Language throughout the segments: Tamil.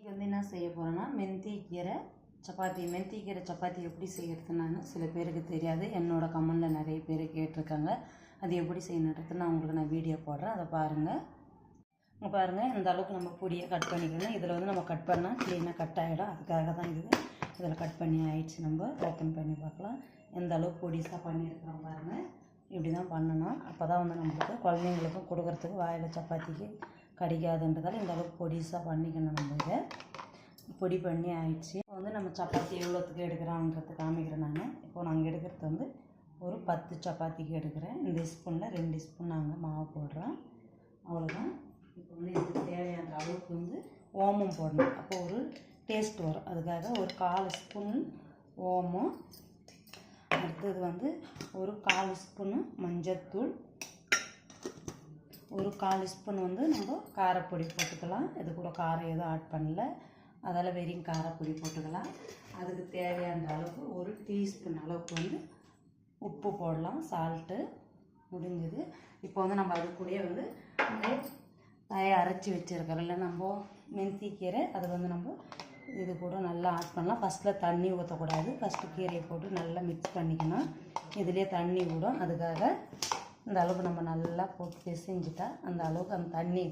வந்து என்ன செய்ய போகிறேன்னா மெந்தி கீரை சப்பாத்தி எப்படி செய்கிறதுன்னு சில பேருக்கு தெரியாது. என்னோடய கமெண்டில் நிறைய பேர் கேட்டிருக்காங்க. அது எப்படி செய்யணுன்றது நான் உங்களுக்கு வீடியோ போடுறேன், அதை பாருங்கள். பாருங்கள், இந்த அளவுக்கு நம்ம பொடியை கட் பண்ணிக்கணும். இதில் வந்து நம்ம கட் பண்ணால் க்ளீனாக கட் ஆகிடும். அதுக்காக தான் இதில் கட் பண்ணி ஆயிடுச்சு. நம்ம ஓப்பன் பண்ணி பார்க்கலாம். எந்த அளவுக்கு பொடிசாக பண்ணியிருக்கிறோம் பாருங்கள். இப்படி தான் பண்ணணும். அப்போ தான் வந்து நம்மளுக்கு குழந்தைங்களுக்கும் கொடுக்குறதுக்கு வாயில் சப்பாத்திக்கு கடிக்காதுன்றதால இந்த அளவுக்கு பொடிசாக பண்ணிக்கணும். நம்ம இதை பொடி பண்ணி ஆயிடுச்சு. இப்போ வந்து நம்ம சப்பாத்தி எவ்வளோத்துக்கு எடுக்கிறோன்றது காமிக்கிறேன் நான். இப்போ நாங்கள் எடுக்கிறது வந்து ஒரு 10 சப்பாத்திக்கு எடுக்கிறேன். இந்த ஸ்பூனில் 2 ஸ்பூன் நாங்கள் மாவு போடுறோம், அவ்வளோதான். இப்போ வந்து இதுக்கு தேவையான அளவுக்கு வந்து ஓமம் போடணும். அப்போ ஒரு டேஸ்ட் வரும். அதுக்காக ஒரு 1/4 ஸ்பூன் ஓமம், அடுத்தது வந்து ஒரு 1/4 ஸ்பூனு மஞ்சள்தூள், ஒரு 1/4 ஸ்பூன் வந்து நம்ம காரப்பொடி போட்டுக்கலாம். இது கூட காரம் எதுவும் ஆட் பண்ணல, அதால் வெறும் காரப்பொடி போட்டுக்கலாம். அதுக்கு தேவையான அளவுக்கு ஒரு டீஸ்பூன் அளவுக்கு வந்து உப்பு போடலாம், சால்ட்டு. முடிஞ்சது. இப்போ வந்து நம்ம அது கூட வந்து அரைச்சி வச்சுருக்கிறோம்ல நம்ம மெந்தி கீரை, அதை வந்து நம்ம இது கூட நல்லா ஆட் பண்ணலாம். ஃபஸ்ட்டில் தண்ணி ஊற்றக்கூடாது. ஃபஸ்ட்டு கீரையை போட்டு நல்லா மிக்ஸ் பண்ணிக்கணும். இதுலேயே தண்ணி விடும். அதுக்காக இந்த அளவுக்கு நம்ம நல்லா போட்டு பிசைஞ்சிட்டா அந்த அளவுக்கு அந்த தண்ணி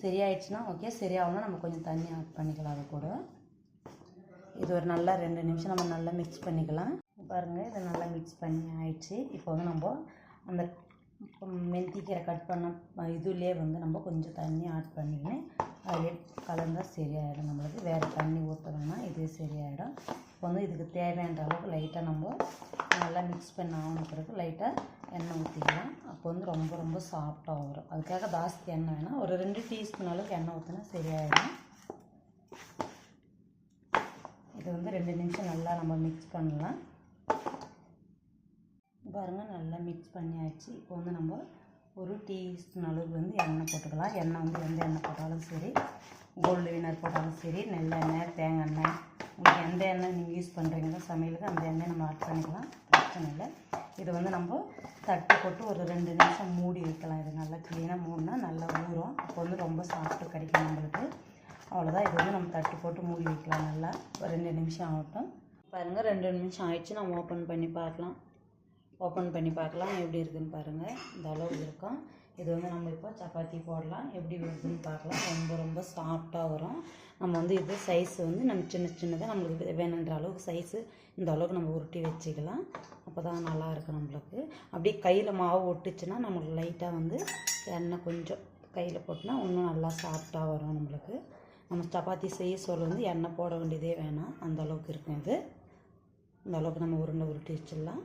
சரியாயிடுச்சுன்னா ஓகே, சரியாகணும்னா நம்ம கொஞ்சம் தண்ணி ஆட் பண்ணிக்கலாம். அது கூட இது ஒரு நல்லா 2 நிமிஷம் நம்ம நல்லா மிக்ஸ் பண்ணிக்கலாம். பாருங்கள், இதை நல்லா மிக்ஸ் பண்ணி ஆயிடுச்சு. இப்போ வந்து நம்ம அந்த மெந்தி கீரை கட் பண்ண இதுலேயே வந்து நம்ம கொஞ்சம் தண்ணி ஆட் பண்ணிக்கின்னு அதிலே கலந்தால் சரியாயிடும். நம்மளுக்கு வேறு தண்ணி ஊற்றணும்னா இது சரியாயிடும். இப்போ வந்து இதுக்கு தேவையான அளவுக்கு லைட்டாக நம்ம நல்லா மிக்ஸ் பண்ண ஆன பிறகு லைட்டாக எண்ணெய் ஊற்றிக்கலாம். அப்போ வந்து ரொம்ப ரொம்ப சாஃப்டாக வரும். அதுக்காக ஜாஸ்தி எண்ணெய் வேணால், ஒரு 2 டீஸ்பூன் அளவுக்கு எண்ணெய் ஊற்றினா சரியாயிடும். இது வந்து 2 நிமிஷம் நல்லா நம்ம மிக்ஸ் பண்ணலாம். பாருங்கள், நல்லா மிக்ஸ் பண்ணியாச்சு. இப்போ வந்து நம்ம ஒரு டீஸ்பூன் அளவுக்கு வந்து எண்ணெய் போட்டுக்கலாம். எண்ணெய் வந்து எந்த எண்ணெய் போட்டாலும் சரி, கோல்டு வினர் போட்டாலும் சரி, நெல்லெண்ணெய், தேங்காய் எண்ணெய், உங்களுக்கு எந்த எண்ணெய் நீங்கள் யூஸ் பண்ணுறீங்களோ சமையலுக்கு அந்த எண்ணெய் நம்ம ஆட் பண்ணிக்கலாம், பிரச்சனை இல்லை. இது வந்து நம்ம தட்டு போட்டு ஒரு 2 நிமிஷம் மூடி வைக்கலாம். இது நல்லா க்ளீனாக மூடினா நல்லா ஊறும். அப்போ வந்து ரொம்ப சாஃப்ட்டு கிடைக்கும் நம்மளுக்கு. அவ்வளோதான். இது வந்து நம்ம தட்டு போட்டு மூடி வைக்கலாம். நல்லா ஒரு 2 நிமிஷம் ஆகட்டும். பாருங்கள், 2 நிமிஷம் ஆகிடுச்சு. நம்ம ஓப்பன் பண்ணி பார்க்கலாம். எப்படி இருக்குதுன்னு பாருங்கள். இந்த அளவு இருக்கும். இது வந்து நம்ம இப்போ சப்பாத்தி போடலாம். எப்படி வருதுன்னு பார்க்கலாம். ரொம்ப ரொம்ப சாஃப்டாக வரும். நம்ம வந்து இது சைஸ் வந்து நம்ம சின்னதாக நம்மளுக்கு வேணுன்ற அளவுக்கு சைஸு இந்த அளவுக்கு நம்ம உருட்டி வச்சுக்கலாம். அப்போ தான் நல்லாயிருக்கும் நம்மளுக்கு. அப்படியே கையில் மாவு ஒட்டுச்சுன்னா நம்மளுக்கு லைட்டாக வந்து எண்ணெய் கொஞ்சம் கையில் போட்டுனா இன்னும் நல்லா சாஃப்டாக வரும் நம்மளுக்கு. நம்ம சப்பாத்தி செய்ய சொல்ல வந்து எண்ணெய் போட வேண்டியதே வேணாம், அந்த அளவுக்கு இருக்கும். இது இந்த அளவுக்கு நம்ம உருட்டி வச்சிடலாம்.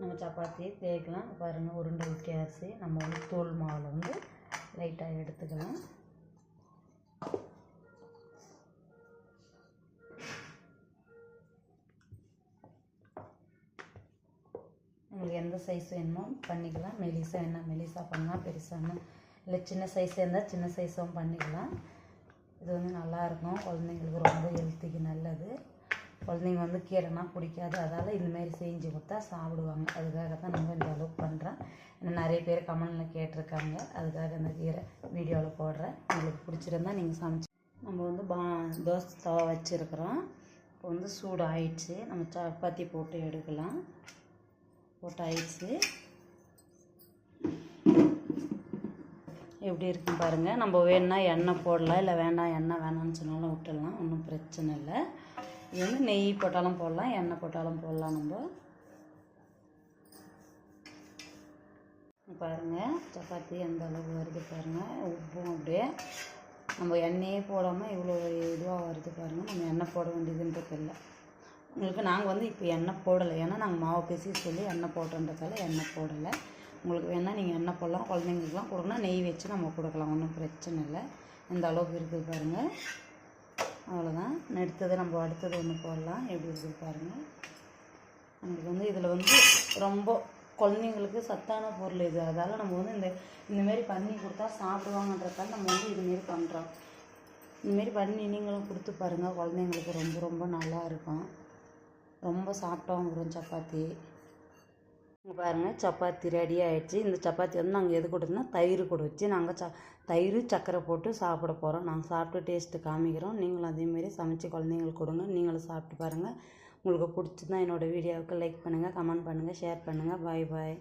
நம்ம சப்பாத்தியை தேய்க்கலாம். பாருங்கள், உருண்டை ஊற்றியாச்சு. நம்ம வந்து தோல் மாவில் வந்து லைட்டாக எடுத்துக்கலாம். உங்களுக்கு எந்த சைஸ் வேணுமோ பண்ணிக்கலாம். மெலிசாக என்ன மெலிசாக பண்ணலாம், பெருசாக இல்லை சின்ன சைஸ் இருந்தால் சின்ன சைஸும் பண்ணிக்கலாம். இது வந்து நல்லாயிருக்கும். குழந்தைங்களுக்கு ரொம்ப ஹெல்த்துக்கு நல்லது. குழந்தைங்க வந்து கீரைனா பிடிக்காது, அதால் இந்தமாரி செஞ்சு கொடுத்தா சாப்பிடுவாங்க. அதுக்காக தான் நம்ம இந்த அளவுக்கு பண்ணுறேன். இன்னும் நிறைய பேர் கமெண்டில் கேட்டிருக்காங்க. அதுக்காக இந்த கீரை வீடியோவில் போடுறேன். உங்களுக்கு பிடிச்சிருந்தா நீங்கள் சமைச்சு. நம்ம வந்து தோசை தவா வச்சுருக்குறோம். இப்போ வந்து சூடு ஆயிடுச்சு. நம்ம சப்பாத்தி போட்டு எடுக்கலாம். போட்டு ஆயிடுச்சு. எப்படி இருக்குன்னு பாருங்கள். நம்ம வேணுன்னா எண்ணெய் போடலாம், இல்லை வேண்டாம் எண்ணெய் வேணாம்னு சொன்னாலும் விட்டுடலாம், ஒன்றும் பிரச்சனை இல்லை. இது வந்து நெய் போட்டாலும் போடலாம், எண்ணெய் போட்டாலும் போடலாம். நம்ம பாருங்கள் சப்பாத்தி எந்த அளவு வருது பாருங்கள். உப்பும் அப்படியே நம்ம எண்ணெயே போடாமல் இவ்வளோ இதுவாக வருது பாருங்கள். நம்ம எண்ணெய் போட வேண்டியதுன்றது இல்லை. உங்களுக்கு நாங்கள் வந்து இப்போ எண்ணெய் போடலை, ஏன்னா நாங்கள் மாவு பேசி சொல்லி எண்ணெய் போட்டோன்றதால எண்ணெய் போடலை. உங்களுக்கு வேணால் நீங்கள் எண்ணெய் போடலாம். குழந்தைங்களுக்குலாம் கொடுக்கணும், நெய் வச்சு நம்ம கொடுக்கலாம், ஒன்றும் பிரச்சனை இல்லை. இந்த அளவுக்கு இருக்குது பாருங்கள். அவ்வளோதான். அடுத்தது ஒன்று போடலாம். எப்படி இருக்குது பாருங்கள். நமக்கு வந்து இதில் வந்து ரொம்ப குழந்தைங்களுக்கு சத்தான பொருள் இது. அதால் நம்ம வந்து இந்தமாரி பண்ணி கொடுத்தா சாப்பிடுவாங்கன்றதால நம்ம வந்து இதுமாரி பண்ணுறோம். இதுமாரி பண்ணி நீங்களும் கொடுத்து பாருங்கள். குழந்தைங்களுக்கு ரொம்ப ரொம்ப நல்லா இருக்கும். ரொம்ப சாஃப்டாகவும் வரும் சப்பாத்தி. இங்கே பாருங்கள் சப்பாத்தி ரெடி ஆகிடுச்சு. இந்த சப்பாத்தி வந்து நாங்கள் எது கொடுத்தோம்னா தயிர் கூட வச்சு நாங்கள் தயிர் சர்க்கரை போட்டு சாப்பிட போகிறோம். நாங்கள் சாப்பிட்டு டேஸ்ட்டு காமிக்கிறோம். நீங்களும் அதேமாரி சமைச்சு குழந்தைங்களுக்கு கொடுங்க. நீங்களும் சாப்பிட்டு பாருங்கள். உங்களுக்கு பிடிச்சிருந்தா என்னோடய வீடியோவுக்கு லைக் பண்ணுங்கள், கமெண்ட் பண்ணுங்கள், ஷேர் பண்ணுங்கள். பாய் பாய்.